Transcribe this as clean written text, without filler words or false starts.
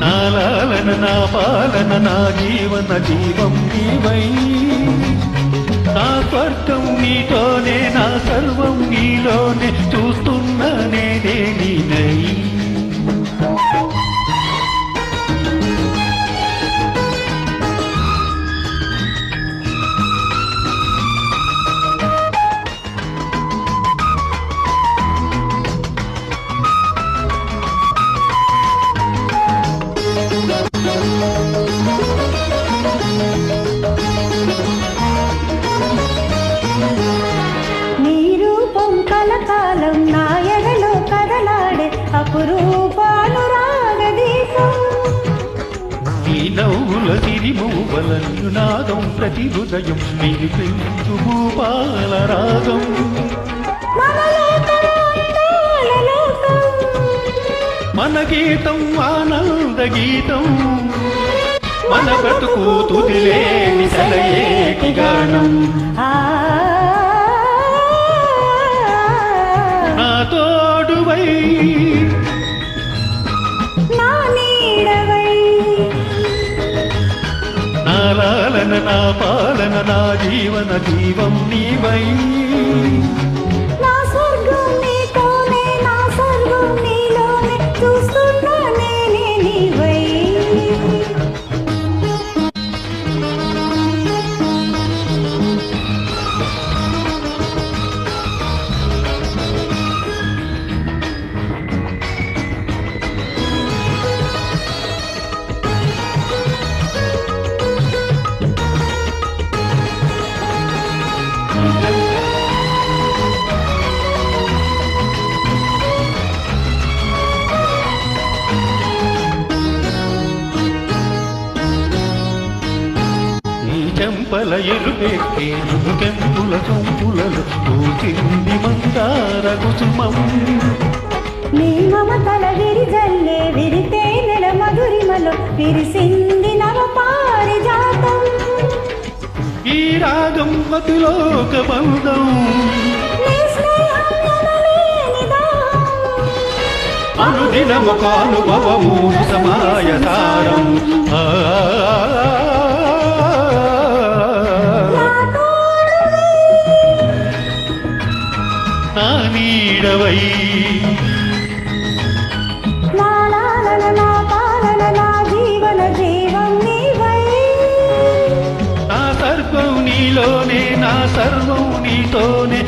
నా లాలన నా పాలన నా జీవన జీవం నీవై నా స్వర్గం నీతోనే నా సర్వం నీలోనే చూస్తున్నా నేనే నీనై కలకాలం నా ఎడలో కదలాడే అపురూపానురాగ దీపం ఈ నవ్వుల సిరిమూవల నాదం ప్రతి హృదయం నీరు పెంచు భూపాల రాగం మన గీతం ఆనంద గీతం మన బ్రతుకు తుదిలేని సెలయేటి గానం తోడువై నా నీడవై నా లాలన నా పాలన నా జీవన జీవం నీవై నా స్వర్గం నీతోనే నా సర్వం నీలోనే చూస్తున్నా నేనే నీవై చెంపల ఎరుపెక్కే కెంపుల సొంపులలో పూచింది మందార కుసుమం నీ మమతల విరిజల్లే విరితే నెల మధురిమలో విరిసింది నవ పారిజాతం ఈ రాగం మతిలోక బంధం అనుదినమొక అనుభవము సమాయసారం నా నీడవై నా లాలన నా పాలన నా జీవన జీవం నీవై నా సర్వం నీలోనే నా సర్వం నీతోనే